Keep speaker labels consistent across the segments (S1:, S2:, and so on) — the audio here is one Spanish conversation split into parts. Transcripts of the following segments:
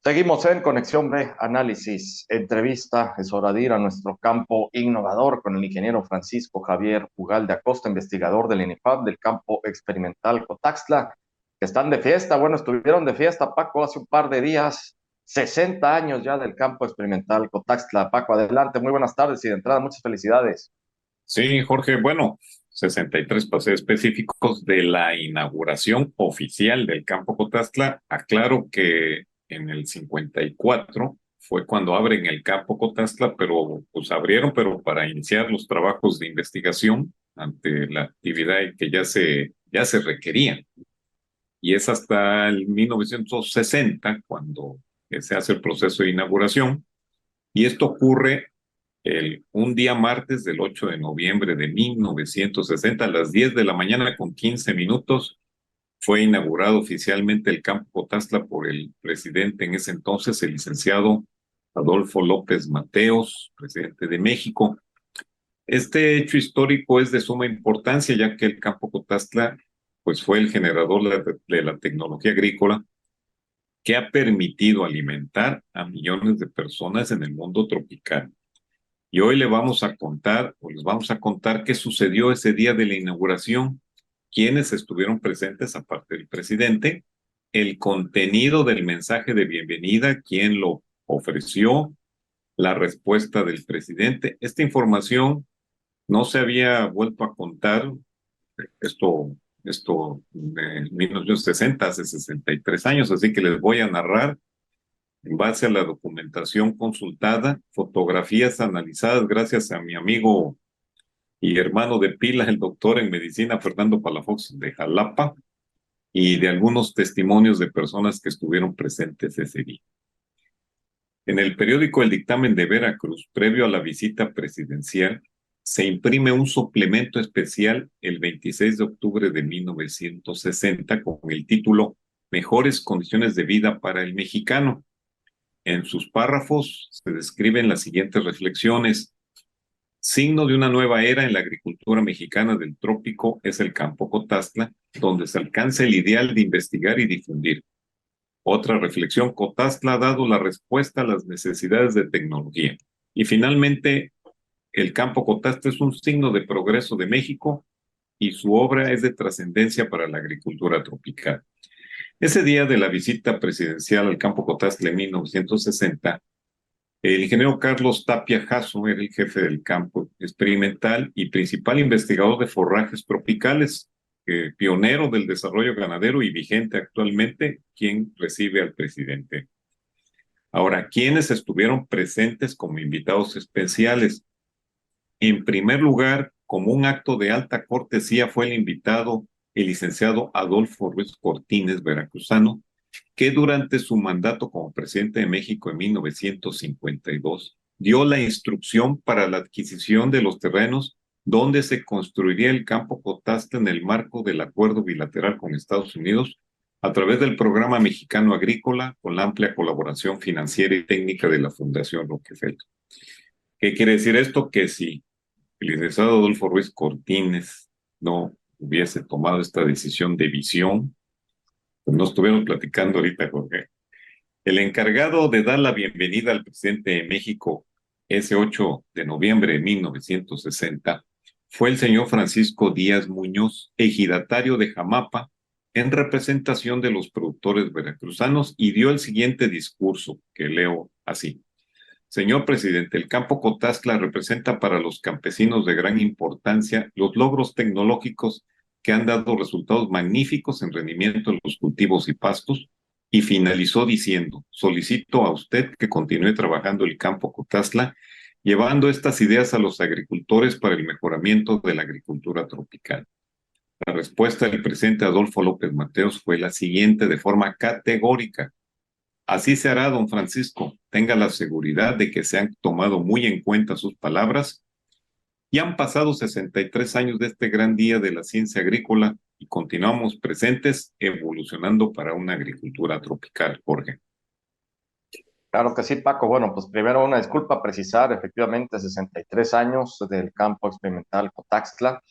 S1: Seguimos en Conexión B, análisis, entrevista. Es hora de ir a nuestro campo innovador con el ingeniero Francisco Javier Ugalde Acosta, investigador del INIFAP del campo experimental Cotaxtla, que están de fiesta. Bueno, estuvieron de fiesta, Paco, hace un par de días. 60 años ya del campo experimental Cotaxtla. Paco, adelante, muy buenas tardes y de entrada muchas felicidades.
S2: Sí, Jorge, bueno, 63 para ser específicos de la inauguración oficial del Campo Cotaztla. Aclaro que en el 54 fue cuando abren el Campo Cotaztla, pero pues abrieron, pero para iniciar los trabajos de investigación ante la actividad que ya se requerían. Y es hasta el 1960 cuando se hace el proceso de inauguración. Y esto ocurre un día martes del 8 de noviembre de 1960 a las 10 de la mañana con 15 minutos. Fue inaugurado oficialmente el Campo Cotaztla por el presidente en ese entonces, el licenciado Adolfo López Mateos, presidente de México. Este hecho histórico es de suma importancia, ya que el Campo Cotaztla pues, fue el generador de la tecnología agrícola que ha permitido alimentar a millones de personas en el mundo tropical. Y hoy le vamos a contar, o les vamos a contar qué sucedió ese día de la inauguración, quiénes estuvieron presentes aparte del presidente, el contenido del mensaje de bienvenida, quién lo ofreció, la respuesta del presidente. Esta información no se había vuelto a contar, esto en 1960, hace 63 años, así que les voy a narrar en base a la documentación consultada, fotografías analizadas gracias a mi amigo y hermano de pila, el doctor en medicina Fernando Palafox de Jalapa, y de algunos testimonios de personas que estuvieron presentes ese día. En el periódico El Dictamen de Veracruz, previo a la visita presidencial, se imprime un suplemento especial el 26 de octubre de 1960 con el título Mejores condiciones de vida para el mexicano. En sus párrafos se describen las siguientes reflexiones. Signo de una nueva era en la agricultura mexicana del trópico es el campo Cotaztla, donde se alcanza el ideal de investigar y difundir. Otra reflexión, Cotaztla ha dado la respuesta a las necesidades de tecnología. Y finalmente, el campo Cotaztla es un signo de progreso de México y su obra es de trascendencia para la agricultura tropical. Ese día de la visita presidencial al campo Cotaztla en 1960, el ingeniero Carlos Tapia Jasso era el jefe del campo experimental y principal investigador de forrajes tropicales, pionero del desarrollo ganadero y vigente actualmente, quien recibe al presidente. Ahora, ¿quiénes estuvieron presentes como invitados especiales? En primer lugar, como un acto de alta cortesía, fue el invitado el licenciado Adolfo Ruiz Cortines, veracruzano, que durante su mandato como presidente de México en 1952 dio la instrucción para la adquisición de los terrenos donde se construiría el campo Cotaztla en el marco del acuerdo bilateral con Estados Unidos a través del programa mexicano agrícola con la amplia colaboración financiera y técnica de la Fundación Rockefeller. ¿Qué quiere decir esto? Que si el licenciado Adolfo Ruiz Cortines no hubiese tomado esta decisión de visión, pues no estuviéramos platicando ahorita, Jorge. El encargado de dar la bienvenida al presidente de México ese 8 de noviembre de 1960 fue el señor Francisco Díaz Muñoz, ejidatario de Jamapa, en representación de los productores veracruzanos, y dio el siguiente discurso que leo así. Señor presidente, el campo Cotaztla representa para los campesinos de gran importancia los logros tecnológicos que han dado resultados magníficos en rendimiento en los cultivos y pastos, y finalizó diciendo, solicito a usted que continúe trabajando el campo Cotaztla, llevando estas ideas a los agricultores para el mejoramiento de la agricultura tropical. La respuesta del presidente Adolfo López Mateos fue la siguiente de forma categórica. Así se hará, don Francisco. Tenga la seguridad de que se han tomado muy en cuenta sus palabras y han pasado 63 años de este gran día de la ciencia agrícola y continuamos presentes evolucionando para una agricultura tropical, Jorge.
S1: Claro que sí, Paco. Bueno, pues primero una disculpa, precisar, efectivamente 63 años del campo experimental Cotaxtla.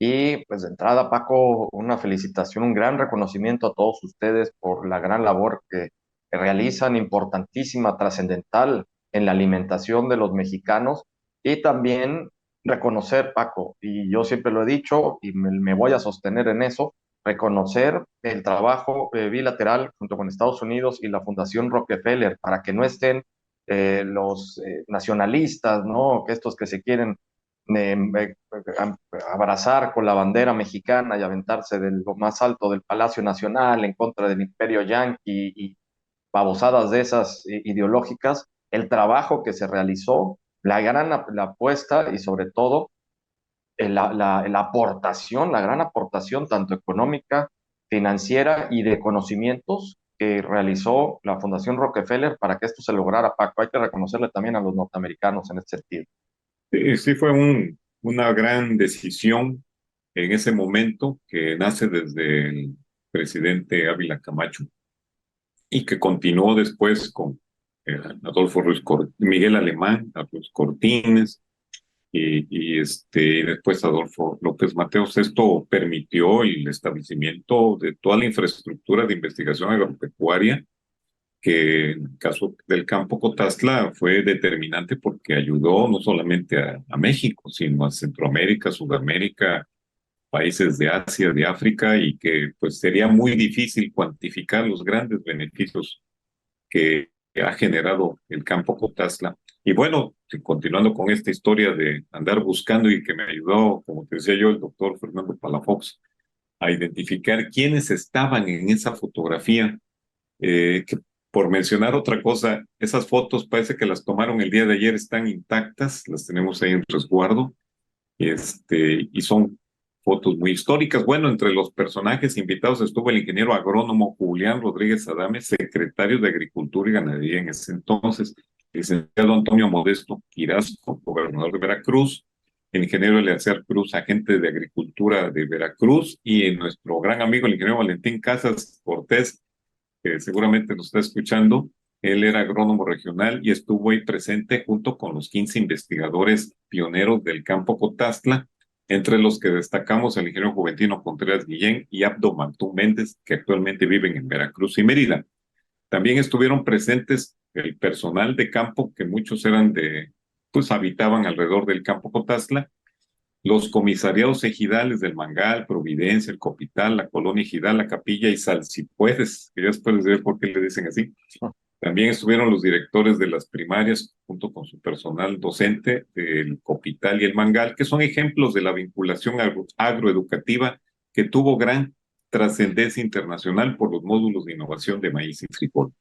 S1: Y pues de entrada, Paco, una felicitación, un gran reconocimiento a todos ustedes por la gran labor que realizan importantísima, trascendental en la alimentación de los mexicanos y también reconocer, Paco, y yo siempre lo he dicho y me voy a sostener en eso, reconocer el trabajo bilateral junto con Estados Unidos y la Fundación Rockefeller para que no estén los nacionalistas, ¿no? Que estos que se quieren abrazar con la bandera mexicana y aventarse de lo más alto del Palacio Nacional en contra del Imperio Yanqui y babosadas de esas ideológicas, el trabajo que se realizó, la apuesta y sobre todo la aportación, la gran aportación tanto económica, financiera y de conocimientos que realizó la Fundación Rockefeller para que esto se lograra, Paco. Hay que reconocerle también a los norteamericanos en este sentido.
S2: Sí, sí fue una gran decisión en ese momento que nace desde el presidente Ávila Camacho y que continuó después con Adolfo Ruiz Miguel Alemán, a Ruiz Cortines y después Adolfo López Mateos. Esto permitió el establecimiento de toda la infraestructura de investigación agropecuaria que en el caso del campo Cotazla fue determinante porque ayudó no solamente a México, sino a Centroamérica, Sudamérica, países de Asia, de África, y que pues sería muy difícil cuantificar los grandes beneficios que ha generado el campo Cotazla. Y bueno, continuando con esta historia de andar buscando y que me ayudó, como te decía yo, el doctor Fernando Palafox, a identificar quiénes estaban en esa fotografía, que por mencionar otra cosa, esas fotos parece que las tomaron el día de ayer, están intactas, las tenemos ahí en resguardo, y son fotos muy históricas. Bueno, entre los personajes invitados estuvo el ingeniero agrónomo Julián Rodríguez Adame, secretario de Agricultura y Ganadería en ese entonces, el licenciado Antonio Modesto Quirasco, gobernador de Veracruz, el ingeniero Eleazar Cruz, agente de Agricultura de Veracruz, y nuestro gran amigo, el ingeniero Valentín Casas Cortés, que seguramente nos está escuchando. Él era agrónomo regional y estuvo ahí presente junto con los 15 investigadores pioneros del campo Cotazla, entre los que destacamos el ingeniero Juventino Contreras Guillén y Abdo Mantú Méndez, que actualmente viven en Veracruz y Mérida. También estuvieron presentes el personal de campo, que muchos eran pues habitaban alrededor del campo Cotazla, los comisariados ejidales del Mangal, Providencia, el Copital, la Colonia Ejidal, la Capilla y Salsipuedes, que ya después de ver por qué le dicen así. También estuvieron los directores de las primarias junto con su personal docente del Copital y el Mangal, que son ejemplos de la vinculación agroeducativa que tuvo gran trascendencia internacional por los módulos de innovación de maíz y frijol.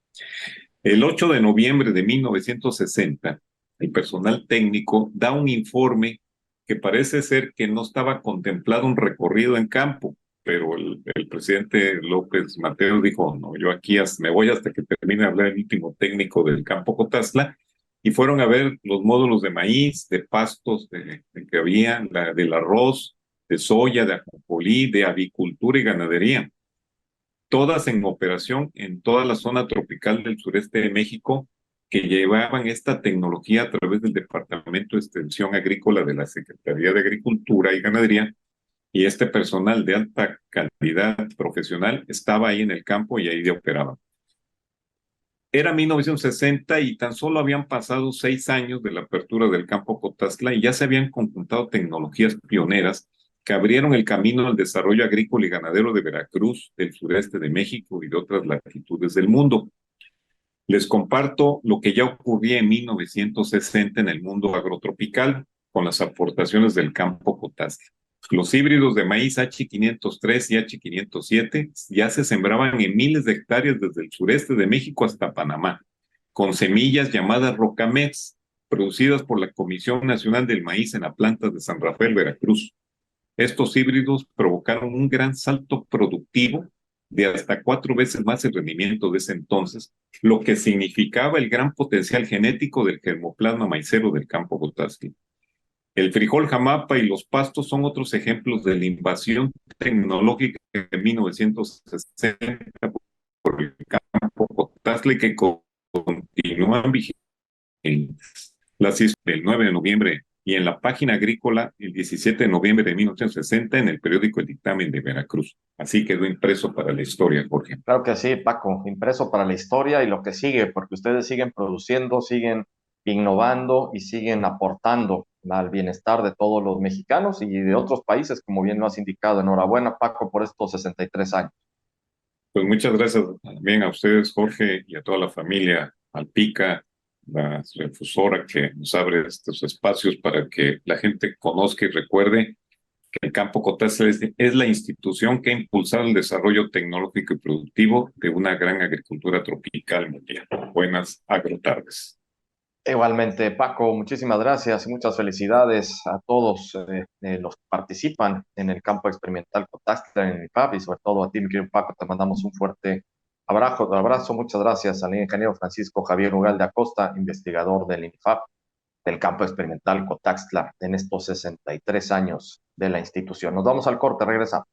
S2: El 8 de noviembre de 1960, el personal técnico da un informe que parece ser que no estaba contemplado un recorrido en campo, pero el presidente López Mateos dijo, no, yo aquí me voy hasta que termine de hablar el último técnico del campo Cotazla, y fueron a ver los módulos de maíz, de pastos de que había, del arroz, de soya, de ajonjolí, de avicultura y ganadería, todas en operación en toda la zona tropical del sureste de México, que llevaban esta tecnología a través del Departamento de Extensión Agrícola de la Secretaría de Agricultura y Ganadería, y este personal de alta calidad profesional estaba ahí en el campo y ahí operaba. Era 1960 y tan solo habían pasado 6 años de la apertura del campo Cotazla y ya se habían conjuntado tecnologías pioneras que abrieron el camino al desarrollo agrícola y ganadero de Veracruz, del sureste de México y de otras latitudes del mundo. Les comparto lo que ya ocurría en 1960 en el mundo agrotropical con las aportaciones del campo Cotazla. Los híbridos de maíz H503 y H507 ya se sembraban en miles de hectáreas desde el sureste de México hasta Panamá, con semillas llamadas Rocamex, producidas por la Comisión Nacional del Maíz en la planta de San Rafael, Veracruz. Estos híbridos provocaron un gran salto productivo de hasta 4 veces más el rendimiento de ese entonces, lo que significaba el gran potencial genético del germoplasma maicero del campo Cotazla. El frijol jamapa y los pastos son otros ejemplos de la invasión tecnológica de 1960 por el campo Cotazla que continúan vigentes. Las del 9 de noviembre y en la página agrícola el 17 de noviembre de 1960 en el periódico El Dictamen de Veracruz. Así quedó impreso para la historia, Jorge.
S1: Claro que sí, Paco, impreso para la historia y lo que sigue, porque ustedes siguen produciendo, siguen innovando y siguen aportando al bienestar de todos los mexicanos y de otros países, como bien lo has indicado. Enhorabuena, Paco, por estos 63 años.
S2: Pues muchas gracias también a ustedes, Jorge, y a toda la familia Alpica, la refusora que nos abre estos espacios para que la gente conozca y recuerde que el Campo Cotazla es la institución que ha impulsado el desarrollo tecnológico y productivo de una gran agricultura tropical mundial. Buenas agrotardes.
S1: Igualmente, Paco, muchísimas gracias y muchas felicidades a todos los que participan en el campo experimental Cotaxtla en el IPAP y sobre todo a ti, mi querido Paco, te mandamos un fuerte abrazo, muchas gracias al ingeniero Francisco Javier Ugalde Acosta, investigador del INIFAP, del campo experimental Cotaxtla en estos 63 años de la institución. Nos vamos al corte, regresamos.